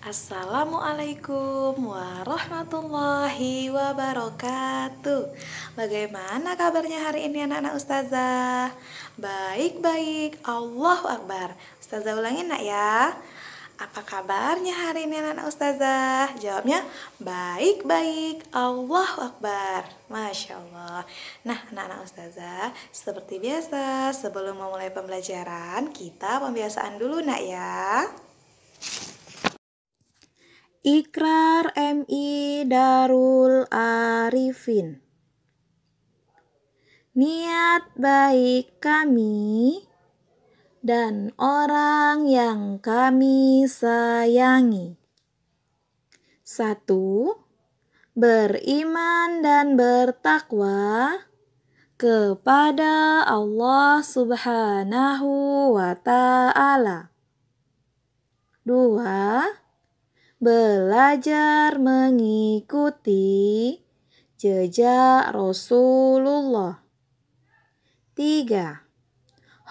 Assalamualaikum warahmatullahi wabarakatuh. Bagaimana kabarnya hari ini anak-anak ustazah? Baik-baik, Allahu Akbar. Ustazah ulangin nak ya. Apa kabarnya hari ini anak-anak ustazah? Jawabnya baik-baik, Allahu Akbar. Masya Allah. Nah anak-anak ustazah, seperti biasa sebelum memulai pembelajaran, kita pembiasaan dulu nak ya. Ikrar MI Darul Arifin. Niat baik kami dan orang yang kami sayangi. 1. Beriman dan bertakwa kepada Allah Subhanahu wa Ta'ala. 2. Belajar mengikuti jejak Rasulullah. 3.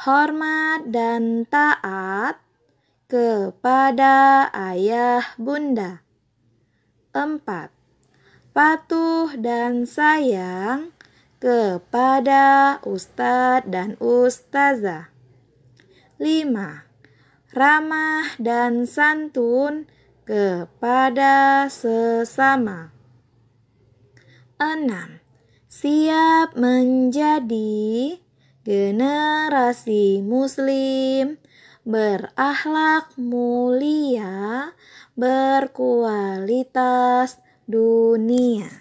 Hormat dan taat kepada ayah bunda. 4. Patuh dan sayang kepada ustadz dan ustazah. 5. Ramah dan santun kepada sesama. 6. Siap menjadi generasi muslim berakhlak mulia, berkualitas dunia.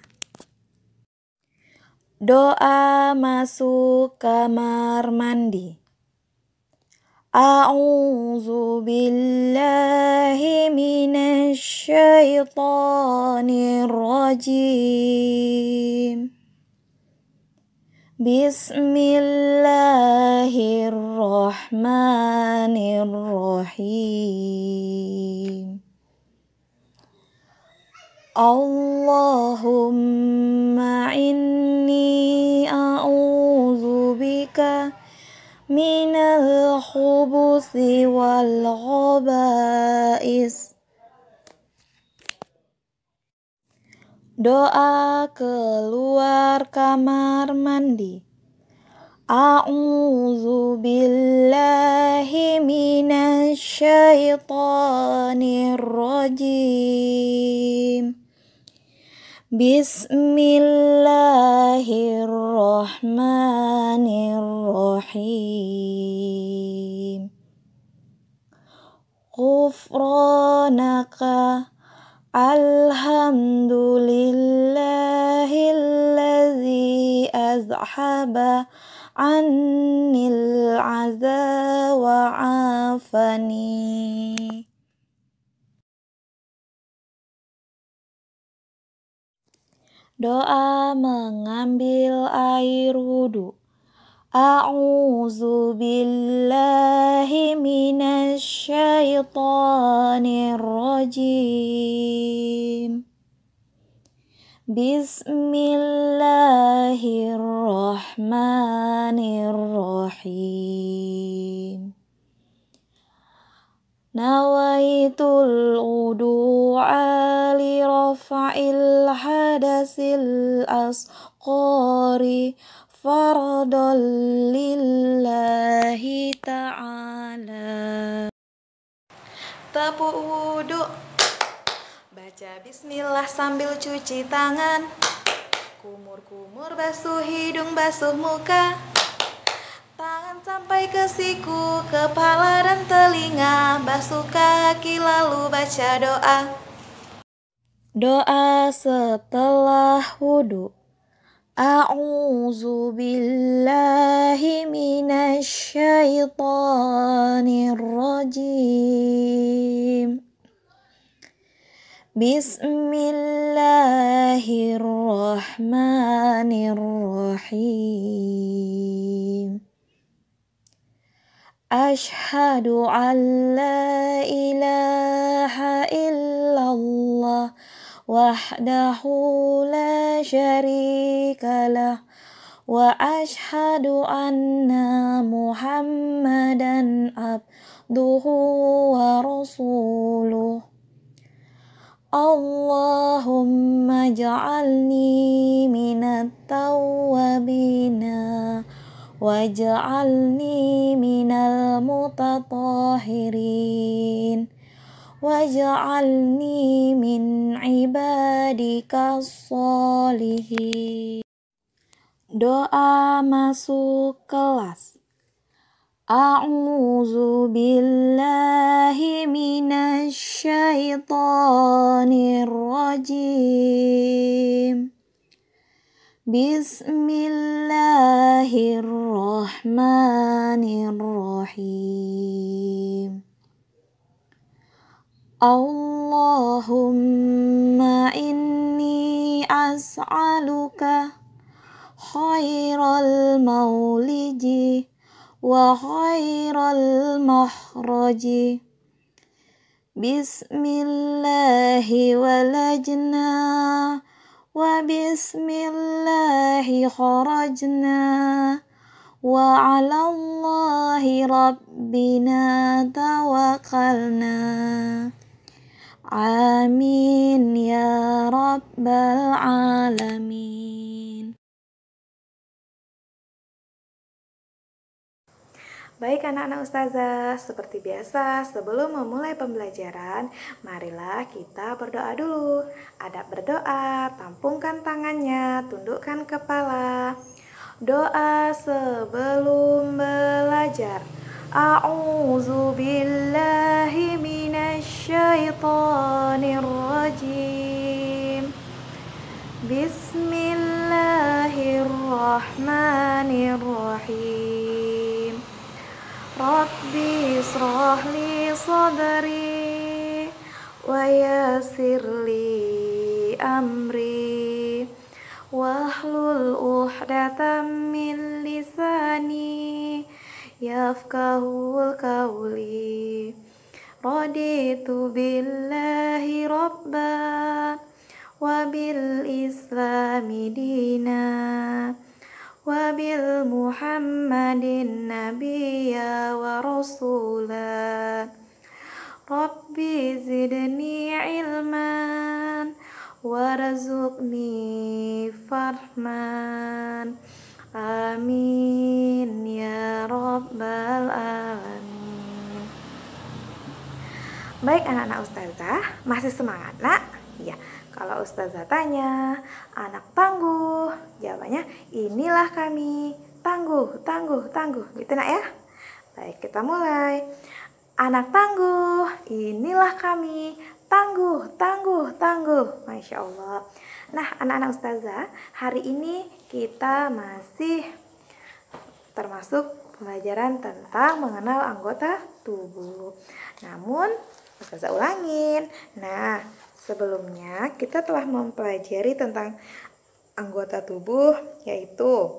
Doa masuk kamar mandi. A'udzu billahi minasy syaithanir rajim. Bismillahirrahmanirrahim. Allahumma inni a'udzu bika minal khubuthi wal khaba'is. Doa keluar kamar mandi. A'udzu billahi minasy syaithanir rajim. Bismillahirrahmanirrahim. Ghufranaka alhamdulillahilladzi azhaba annil aza wa afani. Doa mengambil air wudu. A'udzu billahi minasy syaithanir rajim. Bismillahirrahmanirrahim. Nawaitul wudu'a li rafa'il hadasil asqari fardhan lillahi ta'ala. Tepuk wudu. Baca bismillah sambil cuci tangan. Kumur-kumur basuh hidung, basuh muka. Tangan sampai ke siku, kepala dan telinga. Basuh kaki lalu baca doa. Doa setelah wudu. A'udzu billahi minasy syaithanir rajim. Bismillahirrahmanirrahim. Asyhadu an la ilaha illallah wahdahu la syarikalah wa asyhadu anna Muhammadan abduhu wa rasuluh. Allahumma ja'alni minat tawwabina waj'alni minal mutatahirin waj'alni min ibadika sholihin. Doa masuk kelas. A'udzu billahi minasy syaithanir rajim. Bismillahirrahmanirrahim. Allahumma inni as'aluka khairal mauliji wa khairal makhraji. Bismillahi walajna wa bismillahi kharajna wa 'alallahi rabbina tawakkalna. Amin ya rabbal alamin. Baik anak-anak ustazah, seperti biasa sebelum memulai pembelajaran, marilah kita berdoa dulu. Adab berdoa, tampungkan tangannya, tundukkan kepala. Doa sebelum belajar. A'udzu billahi minasy syaithanir rajim. Bismillahirrahmanirrahim. Rabbi israh li sadri wa yassir li amri wahlul 'uqdatam min lisani yafqahul qawli. Raditu billahi rabba wa bil islami dina wa bil muhammadin nabiyya wa rasulah. Rabbi zidni ilman warzuqni fahman. Amin ya rabbal alamin. Baik anak-anak ustazah, masih semangat nak? Ya, kalau ustazah tanya, anak tangguh, jawabannya inilah kami, tangguh, tangguh, tangguh, gitu nak ya. Baik, kita mulai. Anak tangguh, inilah kami, tangguh, tangguh, tangguh. Masya Allah. Nah, anak-anak ustazah, hari ini kita masih termasuk pembelajaran tentang mengenal anggota tubuh. Namun, ustazah ulangin. Nah, sebelumnya kita telah mempelajari tentang anggota tubuh, yaitu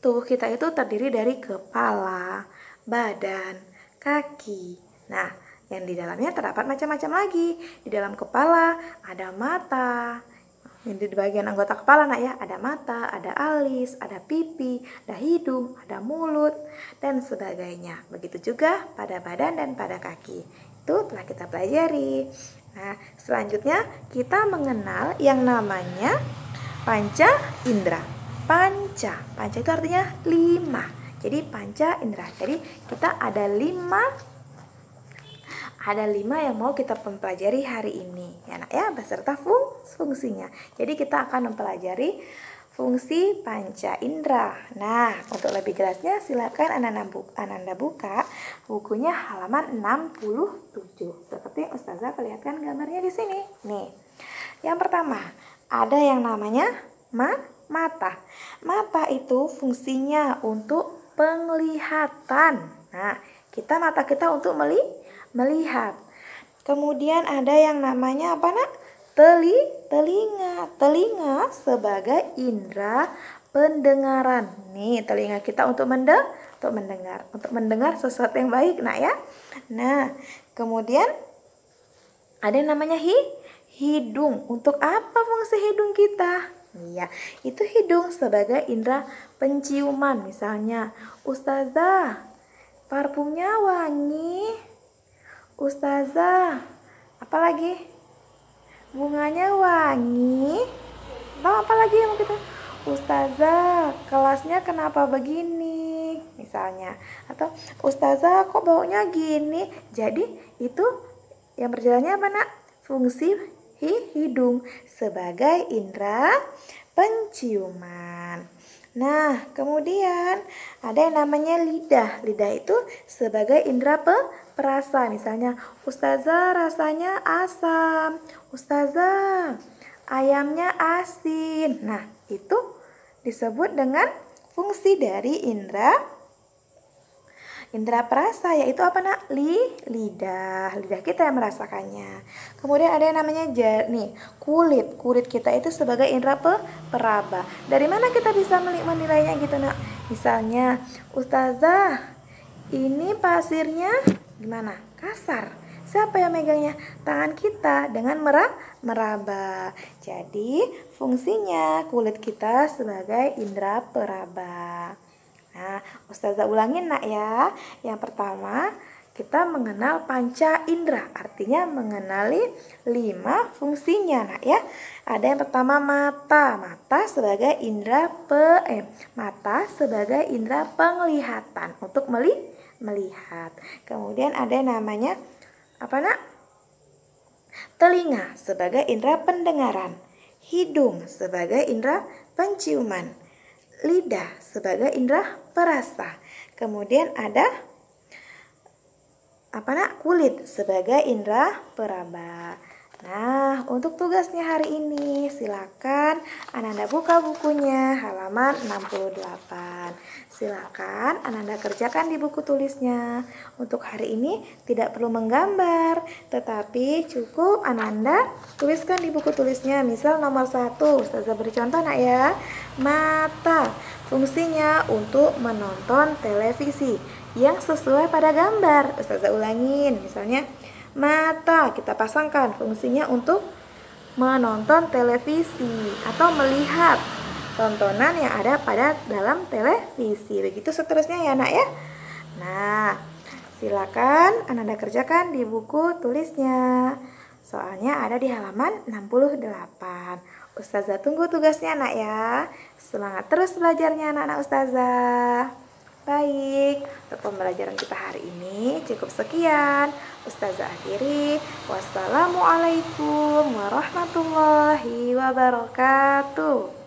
tubuh kita itu terdiri dari kepala, badan, kaki. Nah, yang di dalamnya terdapat macam-macam lagi. Di dalam kepala ada mata. Di bagian anggota kepala nak ya, ada mata, ada alis, ada pipi, ada hidung, ada mulut, dan sebagainya. Begitu juga pada badan dan pada kaki. Itu telah kita pelajari. Nah, selanjutnya kita mengenal yang namanya panca indera. Panca itu artinya 5. Jadi panca indera. Jadi kita ada 5 yang mau kita pelajari hari ini ya nak ya, beserta fungsinya. Jadi kita akan mempelajari fungsi panca indera. Nah, untuk lebih jelasnya silakan Ananda buka bukunya halaman 67. Seperti yang ustazah perlihatkan gambarnya di sini. Nih. Yang pertama, ada yang namanya mata. Mata itu fungsinya untuk penglihatan. Nah, mata kita untuk melihat. Kemudian ada yang namanya apa nak? Telinga. Telinga sebagai indera pendengaran. Nih, telinga kita untuk mendengar sesuatu yang baik nak ya. Nah, kemudian ada yang namanya hidung. Untuk apa fungsi hidung kita? Iya, itu hidung sebagai indera penciuman. Misalnya, ustazah, parfumnya wangi. Ustazah, apa lagi? bunganya wangi. Tahu apa lagi yang mau kita? Ustazah, kelasnya kenapa begini? Misalnya. Atau Ustazah, kok baunya gini? Jadi itu yang berjalannya apa, Nak? Fungsi hidung sebagai indera penciuman. Nah, kemudian ada yang namanya lidah. Lidah itu sebagai indera perasa. Misalnya, Ustazah rasanya asam. Ustazah, ayamnya asin. Nah, itu disebut dengan fungsi dari indera perasa, yaitu apa, Nak? Lidah kita yang merasakannya. Kemudian ada yang namanya kulit kita itu sebagai indera peraba. Dari mana kita bisa menilainya gitu, Nak? Misalnya, Ustazah, ini pasirnya gimana? Kasar. Siapa yang megangnya? Tangan kita dengan meraba. Jadi fungsinya kulit kita sebagai indera peraba. Nah, Ustazah ulangin, Nak, ya. Yang pertama, kita mengenal panca indera, artinya mengenali 5 fungsinya, Nak, ya. Ada yang pertama mata sebagai indera penglihatan untuk melihat. Kemudian ada yang namanya apa, Nak? Telinga sebagai indera pendengaran, hidung sebagai indera penciuman, lidah sebagai indera perasa. Kemudian ada apa, Nak? Kulit sebagai indera peraba. Nah, untuk tugasnya hari ini silakan Ananda buka bukunya halaman 68. Silakan Ananda kerjakan di buku tulisnya. Untuk hari ini tidak perlu menggambar, tetapi cukup Ananda tuliskan di buku tulisnya. Misal nomor 1, Ustazah beri contoh, Nak, ya. Mata, fungsinya untuk menonton televisi yang sesuai pada gambar. Ustazah ulangin, misalnya mata kita pasangkan fungsinya untuk menonton televisi atau melihat tontonan yang ada pada dalam televisi. Begitu seterusnya ya, Nak, ya. Nah, silakan Ananda kerjakan di buku tulisnya. Soalnya ada di halaman 68. Ustazah tunggu tugasnya, Nak, ya. Semangat terus belajarnya anak-anak Ustazah. Baik, untuk pembelajaran kita hari ini cukup sekian. Ustazah akhiri. Wassalamualaikum warahmatullahi wabarakatuh.